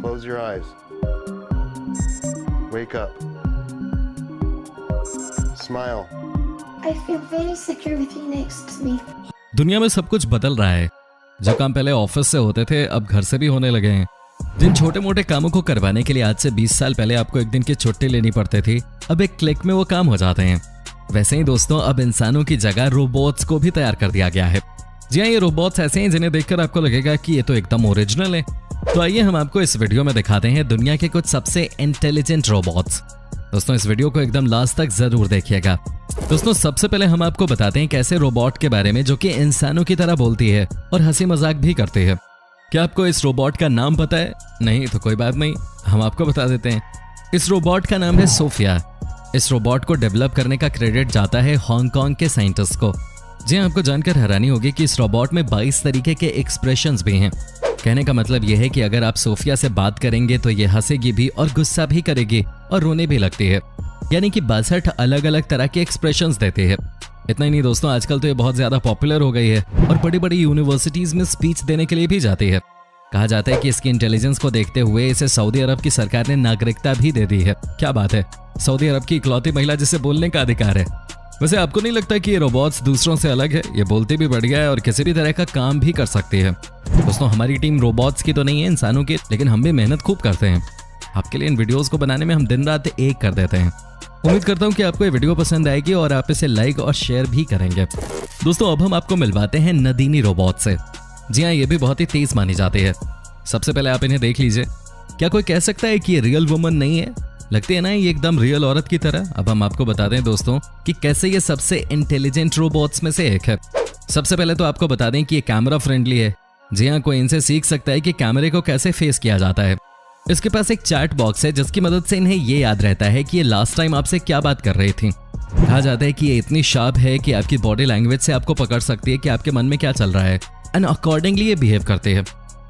Close your eyes. Wake up. Smile. I feel very secure with you next to me. दुनिया में सब कुछ बदल रहा है। जो काम पहले ऑफिस से होते थे अब घर से भी होने लगे हैं। जिन छोटे मोटे कामों को करवाने के लिए आज से 20 साल पहले आपको एक दिन की छुट्टी लेनी पड़ती थी, अब एक क्लिक में वो काम हो जाते हैं। वैसे ही दोस्तों, अब इंसानों की जगह रोबोट्स को भी तैयार कर दिया गया है। जी हाँ, ये रोबोट्स ऐसे हैं जिन्हें देखकर आपको लगेगा कि ये तो एकदम ओरिजिनल है। तो आइए हम आपको इस वीडियो में दिखाते हैं दुनिया के कुछ सबसे इंटेलिजेंट रोबोट्स। दोस्तों, इस वीडियो को एकदम लास्ट तक जरूर देखिएगा। दोस्तों, सबसे पहले हम आपको बताते हैं कैसे रोबोट के बारे में जो कि इंसानों की तरह बोलती है और हंसी मजाक भी करती है। क्या आपको इस रोबोट का नाम पता है? नहीं तो कोई बात नहीं, हम आपको बता देते हैं। इस रोबोट का नाम है सोफिया। इस रोबोट को डेवलप करने का क्रेडिट जाता है हांगकांग के साइंटिस्ट को। जी, आपको जानकर हैरानी होगी कि इस रोबोट में 22 तरीके के एक्सप्रेशंस भी हैं। कहने का मतलब यह है कि अगर आप सोफिया से बात करेंगे तो ये हंसेगी भी और गुस्सा भी करेगी और रोने भी लगती है। यानी कि 62 अलग अलग तरह के एक्सप्रेशंस देती है। इतना ही नहीं दोस्तों, आजकल तो ये बहुत ज्यादा पॉपुलर हो गई है और बड़ी बड़ी यूनिवर्सिटीज में स्पीच देने के लिए भी जाती है। कहा जाता है कि इसकी इंटेलिजेंस को देखते हुए इसे सऊदी अरब की सरकार ने नागरिकता भी दे दी है। क्या बात है, सऊदी अरब की इकलौती महिला जिसे बोलने का अधिकार है। वैसे आपको नहीं लगता कि ये रोबोट्स दूसरों से अलग है? ये बोलती भी बढ़िया है और किसी भी तरह का काम भी कर सकती है। दोस्तों, हमारी टीम रोबोट्स की तो नहीं है, इंसानों की, लेकिन हम भी मेहनत खूब करते हैं। आपके लिए इन वीडियोस को बनाने में हम दिन रात एक कर देते हैं। उम्मीद करता हूँ कि आपको ये वीडियो पसंद आएगी और आप इसे लाइक और शेयर भी करेंगे। दोस्तों, अब हम आपको मिलवाते हैं नदीनी रोबोट से। जी हाँ, ये भी बहुत ही तेज मानी जाती है। सबसे पहले आप इन्हें देख लीजिए। क्या कोई कह सकता है कि ये रियल वुमन नहीं है? लगती है ना ये एकदम रियल औरत की तरह। अब हम आपको बता दें दोस्तों कि कैसे ये सबसे इंटेलिजेंट रोबोट्स में से एक है। सबसे पहले तो आपको बता दें कि ये कैमरा फ्रेंडली है। जी हाँ, कोई इनसे सीख सकता है कि कैमरे को कैसे फेस किया जाता है। इसके पास एक चैट बॉक्स है जिसकी मदद से इन्हें ये याद रहता है कि ये लास्ट टाइम आपसे क्या बात कर रही थी। कहा जाता है कि ये इतनी शार्प है कि आपकी बॉडी लैंग्वेज से आपको पकड़ सकती है कि आपके मन में क्या चल रहा है एंड अकॉर्डिंगली ये बिहेव करते हैं।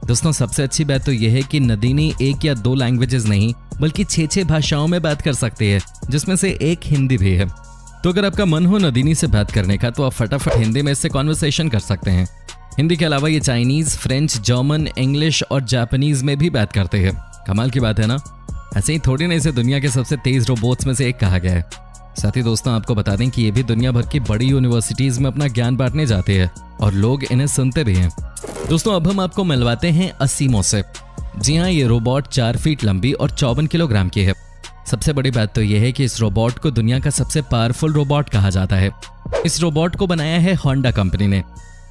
दोस्तों, सबसे अच्छी बात तो यह है कि नदीनी 1 या 2 लैंग्वेजेस नहीं बल्कि 6 भाषाओं में बात कर सकती है, जिसमें से एक हिंदी भी है। तो अगर आपका मन हो नदीनी से बात करने का तो आप फटाफट हिंदी में इससे कॉन्वर्सेशन कर सकते हैं। हिंदी के अलावा ये चाइनीज, फ्रेंच, जर्मन, इंग्लिश और जापानीज में भी बात करते हैं। कमाल की बात है ना? ऐसे ही थोड़ी ना इसे दुनिया के सबसे तेज रोबोट्स में से एक कहा गया है। साथ ही दोस्तों, आपको बता दें कि ये भी दुनिया भर की बड़ी यूनिवर्सिटीज में अपना ज्ञान बांटने जाते हैं और लोग इन्हें सुनते भी हैं। दोस्तों, अब हम आपको मिलवाते हैं असीमो से। जी हाँ, ये रोबोट 4 फीट लंबी और 54 किलोग्राम की है। सबसे बड़ी बात तो यह है कि इस रोबोट को दुनिया का सबसे पावरफुल रोबोट कहा जाता है। इस रोबोट को बनाया है होंडा कंपनी ने।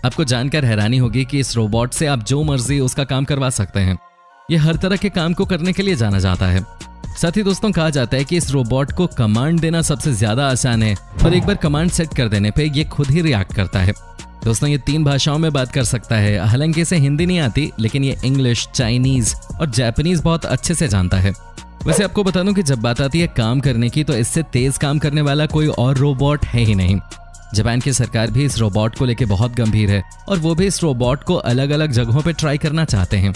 आपको जानकर हैरानी होगी कि इस रोबोट से आप जो मर्जी उसका काम करवा सकते हैं। ये हर तरह के काम को करने के लिए जाना जाता है। साथ ही दोस्तों, कहा जाता है कि इस रोबोट को कमांड देना सबसे ज्यादा आसान है और एक बार कमांड सेट कर देने पे ये खुद ही रिएक्ट करता है। दोस्तों, ये 3 भाषाओं में बात कर सकता है। हालांकि इसे हिंदी नहीं आती, लेकिन ये इंग्लिश, चाइनीज और जापानीज बहुत अच्छे से जानता है। वैसे आपको बता दूं कि जब बात आती है काम करने की तो इससे तेज काम करने वाला कोई और रोबोट है ही नहीं। जापान की सरकार भी इस रोबोट को लेकर बहुत गंभीर है और वो भी इस रोबोट को अलग अलग जगहों पर ट्राई करना चाहते हैं।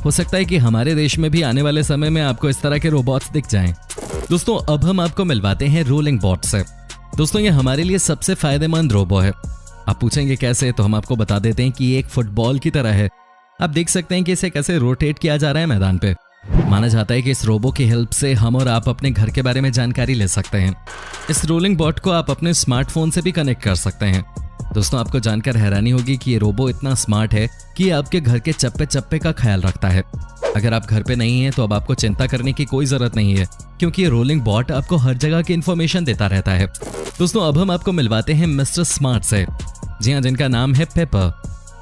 हो सकता है कि हमारे देश में भी आने वाले समय में आपको इस तरह के रोबोट्स दिख जाएं। दोस्तों, अब हम आपको मिलवाते हैं रोलिंग बॉट से। दोस्तों, ये हमारे लिए सबसे फायदेमंद रोबो है। आप पूछेंगे कैसे, तो हम आपको बता देते हैं कि ये एक फुटबॉल की तरह है। आप देख सकते हैं कि इसे कैसे रोटेट किया जा रहा है मैदान पे। माना जाता है कि इस रोबो की हेल्प से हम और आप अपने घर के बारे में जानकारी ले सकते हैं। इस रोलिंग बॉट को आप अपने स्मार्टफोन से भी कनेक्ट कर सकते हैं। दोस्तों, आपको जानकर हैरानी होगी कि ये रोबो इतना स्मार्ट है कि ये आपके घर के चप्पे चप्पे का ख्याल रखता है। अगर आप घर पे नहीं हैं तो अब आपको चिंता करने की कोई जरूरत नहीं है, क्योंकि ये रोलिंग बॉट आपको हर जगह की इन्फॉर्मेशन देता रहता है। दोस्तों, अब हम आपको मिलवाते हैं मिस्टर स्मार्ट से। जी हाँ, जिनका नाम है पेपर।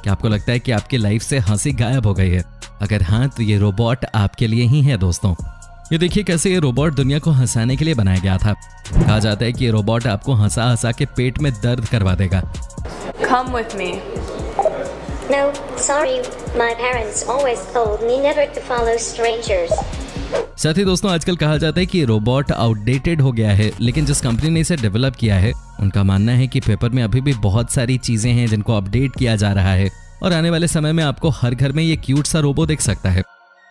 क्या आपको लगता है कि आपकी लाइफ से हंसी गायब हो गई है? अगर हाँ, तो ये रोबोट आपके लिए ही है। दोस्तों, ये देखिए कैसे ये रोबोट दुनिया को हंसाने के लिए बनाया गया था। कहा जाता है कि ये रोबोट आपको हंसा हंसा के पेट में दर्द करवा देगा। Come with me. No, sorry. My parents always told me never to follow strangers. साथ ही दोस्तों, आजकल कहा जाता है कि ये रोबोट आउटडेटेड हो गया है, लेकिन जिस कंपनी ने इसे डेवलप किया है उनका मानना है कि पेपर में अभी भी बहुत सारी चीजें हैं जिनको अपडेट किया जा रहा है और आने वाले समय में आपको हर घर में ये क्यूट सा रोबो दिख सकता है।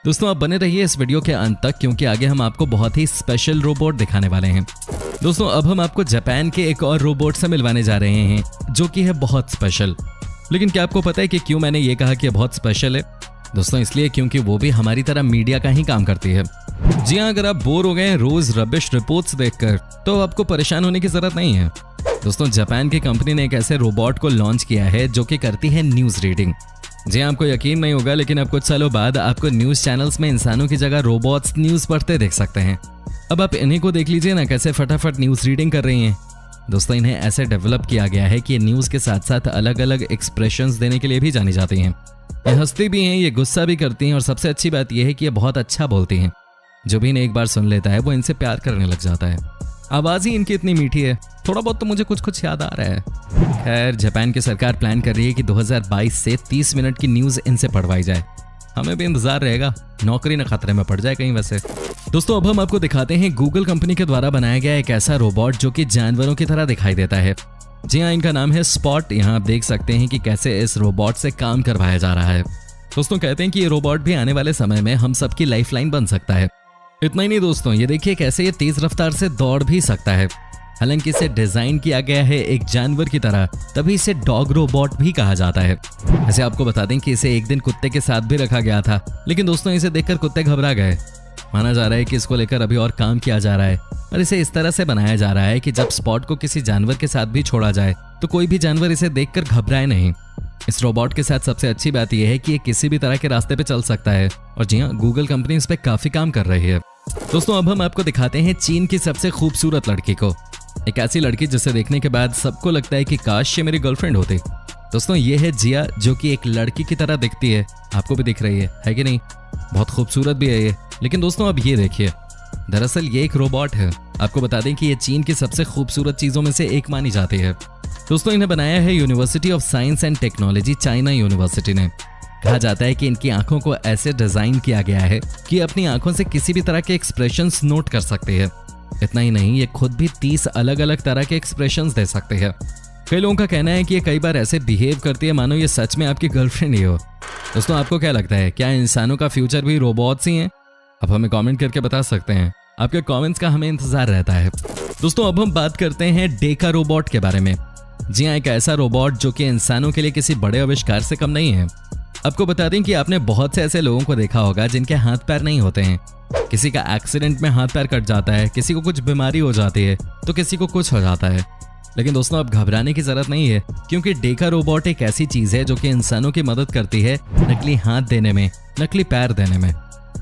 दोस्तों, आप बने रहिए इस वीडियो के अंत तक, क्योंकि आगे हम आपको बहुत ही स्पेशल रोबोट दिखाने वाले हैं। दोस्तों, अब हम आपको जापान के एक और रोबोट से मिलवाने जा रहे हैं जो कि है बहुत स्पेशल। लेकिन क्या आपको पता है कि क्यों मैंने ये कहा कि बहुत स्पेशल है? दोस्तों इसलिए क्योंकि वो भी हमारी तरह मीडिया का ही काम करती है। जी हाँ, अगर आप बोर हो गए हैं रोज रबिश रिपोर्ट्स देखकर तो आपको परेशान होने की जरूरत नहीं है। दोस्तों जापान की कंपनी ने एक ऐसे रोबोट को लॉन्च किया है जो कि करती है न्यूज रीडिंग। जी हाँ, आपको यकीन नहीं होगा लेकिन अब कुछ सालों बाद आपको न्यूज चैनल्स में इंसानों की जगह रोबोट्स न्यूज पढ़ते देख सकते हैं। अब आप इन्हीं को देख लीजिए ना, कैसे फटाफट न्यूज रीडिंग कर रही हैं। दोस्तों इन्हें ऐसे डेवलप किया गया है कि ये न्यूज के साथ साथ अलग अलग एक्सप्रेशंस देने के लिए भी जानी जाती हैं। ये हंसती भी हैं, ये गुस्सा भी करती हैं और सबसे अच्छी बात यह है कि ये बहुत अच्छा बोलती हैं। जो भी इन्हें एक बार सुन लेता है वो इनसे प्यार करने लग जाता है। आवाज़ ही इनकी इतनी मीठी है, थोड़ा बहुत तो मुझे कुछ याद आ रहा है। खैर, जापान की सरकार प्लान कर रही है कि 2022 से 30 मिनट की न्यूज़ इनसे पढ़वाई जाए। हमें भी इंतजार रहेगा, नौकरी न खतरे में पड़ जाए कहीं वैसे। दोस्तों अब हम आपको दिखाते हैं गूगल कंपनी के द्वारा बनाया गया एक ऐसा रोबोट जो कि जानवरों की तरह दिखाई देता है। जी हाँ, इनका नाम है स्पॉट। यहाँ आप देख सकते हैं कि कैसे इस रोबोट से काम करवाया जा रहा है। दोस्तों कहते हैं कि ये रोबोट भी आने वाले समय में हम सबकी लाइफलाइन बन सकता है। इतना ही नहीं दोस्तों, ये देखिए कैसे ये तेज रफ्तार से दौड़ भी सकता है। हालांकि इसे डिजाइन किया गया है एक जानवर की तरह, तभी इसे डॉग रोबोट भी कहा जाता है। ऐसे आपको बता दें कि इसे एक दिन कुत्ते के साथ भी रखा गया था, लेकिन दोस्तों इसे देखकर कुत्ते घबरा गए। माना जा रहा है कि इसको लेकर अभी और काम किया जा रहा है और इसे इस तरह से बनाया जा रहा है कि जब स्पॉट को किसी जानवर के साथ भी छोड़ा जाए तो कोई भी जानवर इसे देखकर घबराए नहीं। इस रोबोट के साथ सबसे अच्छी बात यह है कि ये किसी भी तरह के रास्ते पे चल सकता है और जी हाँ, गूगल कंपनी इस पे काफी काम कर रही है। दोस्तों अब हम आपको दिखाते हैं चीन की सबसे खूबसूरत लड़की को। एक ऐसी लड़की जिसे देखने के बाद सबको लगता है कि काश ये मेरी गर्लफ्रेंड होती। दोस्तों ये है जिया, जो कि एक लड़की की तरह दिखती है। आपको भी दिख रही है कि नहीं? बहुत खूबसूरत भी है ये। लेकिन दोस्तों अब ये देखिए, दरअसल ये एक रोबोट है। आपको बता दें कि ये चीन की सबसे खूबसूरत चीजों में से एक मानी जाती है। दोस्तों इन्हें बनाया है university of science and technology, China university ने। कहा जाता है कि इनकी आंखों को ऐसे डिजाइन किया गया है कि अपनी आंखों से किसी भी तरह के एक्सप्रेशंस नोट कर सकते हैं। इतना ही नहीं, ये खुद भी 30 अलग अलग तरह के एक्सप्रेशंस दे सकते हैं। कई लोगों का कहना है कि ये कई बार ऐसे बिहेव करती है मानो ये सच में आपकी गर्लफ्रेंड ही हो। दोस्तों आपको क्या लगता है, क्या इंसानों का फ्यूचर भी रोबोट्स ही हैं? आप हमें कमेंट करके बता सकते हैं। आपके कमेंट्स का हमें इंतजार रहता है। दोस्तों अब हम बात करते हैं डेका रोबोट के बारे में। जी हाँ, एक ऐसा रोबोट जो कि इंसानों के लिए किसी बड़े आविष्कार से कम नहीं है। आपको बता दें कि आपने बहुत से ऐसे लोगों को देखा होगा जिनके हाथ पैर नहीं होते हैं। किसी का एक्सीडेंट में हाथ पैर कट जाता है, किसी को कुछ बीमारी हो जाती है तो किसी को कुछ हो जाता है। लेकिन दोस्तों अब घबराने की जरूरत नहीं है, क्योंकि डेका रोबोट एक ऐसी चीज है जो कि इंसानों की मदद करती है नकली हाथ देने में, नकली पैर देने में।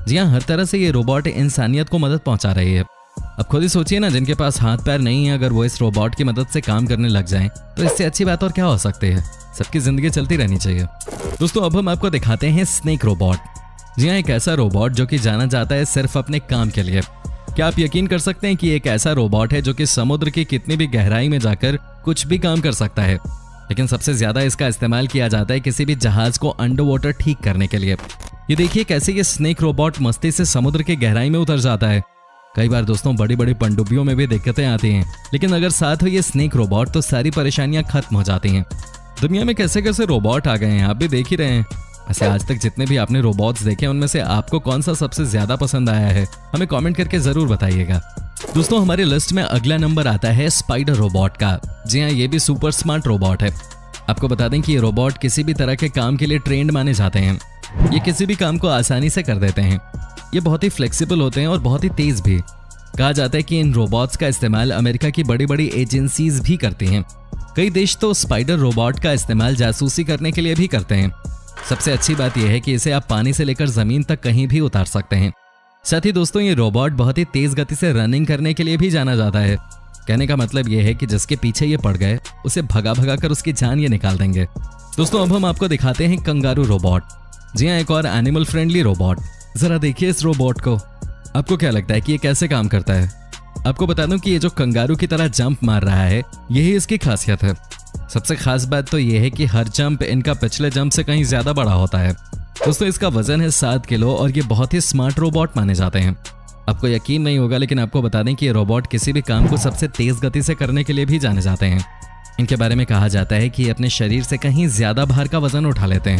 जी हाँ, हर तरह से ये रोबोट इंसानियत को मदद पहुंचा रही है। अब खुद ही सोचिए ना, जिनके पास हाथ पैर नहीं है अगर वो इस रोबोट की मदद से काम करने लग जाएं तो इससे अच्छी बात और क्या हो सकती है। सबकी जिंदगी चलती रहनी चाहिए। दोस्तों अब हम आपको दिखाते हैं स्नेक रोबोट। जी हाँ, एक ऐसा रोबोट जो कि जाना जाता है सिर्फ अपने काम के लिए। क्या आप यकीन कर सकते हैं कि एक ऐसा रोबोट है जो कि समुद्र की कितनी भी गहराई में जाकर कुछ भी काम कर सकता है, लेकिन सबसे ज्यादा इसका इस्तेमाल किया जाता है किसी भी जहाज को अंडर वाटर ठीक करने के लिए। ये देखिए कैसे ये स्नेक रोबोट मस्ती से समुद्र की गहराई में उतर जाता है। कई बार दोस्तों बड़ी बड़ी पनडुब्बियों में भी दिक्कतें आती हैं, लेकिन अगर साथ हो ये स्नेक रोबोट तो सारी परेशानियां खत्म हो जाती हैं। दुनिया में कैसे कैसे रोबोट आ गए हैं, आप भी देख ही रहे हैं। ऐसे आज तक जितने भी आपने रोबोट्स देखे उनमें से आपको कौन सा सबसे ज्यादा पसंद आया है, हमें कमेंट करके जरूर बताइएगा। दोस्तों हमारी लिस्ट में अगला नंबर आता है स्पाइडर रोबोट का। जी हाँ, ये भी सुपर स्मार्ट रोबोट है। आपको बता दें कि ये रोबोट किसी भी तरह के काम के लिए ट्रेंड माने जाते हैं। ये किसी भी काम को आसानी से कर देते हैं। ये बहुत ही फ्लेक्सिबल होते हैं और बहुत ही तेज भी। कहा जाता है कि इन रोबोट्स का इस्तेमाल अमेरिका की बड़ी बड़ी एजेंसीज भी करती हैं। कई देश तो स्पाइडर रोबोट का इस्तेमाल जासूसी करने के लिए भी करते हैं। सबसे अच्छी बात यह है कि इसे आप पानी से लेकर जमीन तक कहीं भी उतार सकते हैं। साथ ही दोस्तों ये रोबोट बहुत ही तेज गति से रनिंग करने के लिए भी जाना जाता है। कहने का मतलब यह है कि जिसके पीछे ये पड़ गए उसे भगा भगा कर उसकी जान ये निकाल देंगे। दोस्तों अब हम आपको दिखाते हैं कंगारू रोबोट। जी हाँ, एक और एनिमल फ्रेंडली रोबोट। जरा देखिए इस रोबोट को। आपको क्या लगता है कि ये कैसे काम करता है? आपको बता दूं कि ये जो कंगारू की तरह जंप मार रहा है यही इसकी खासियत है। सबसे खास बात तो ये है कि हर जंप इनका पिछले जंप से कहीं ज्यादा बड़ा होता है। दोस्तों इसका वजन है 7 किलो और ये बहुत ही स्मार्ट रोबोट माने जाते हैं। आपको यकीन नहीं होगा लेकिन आपको बता दें कि ये रोबोट किसी भी काम को सबसे तेज गति से करने के लिए भी जाने जाते हैं। इनके बारे में कहा जाता है कि ये अपने शरीर से कहीं ज्यादा भार का वजन उठा लेते हैं।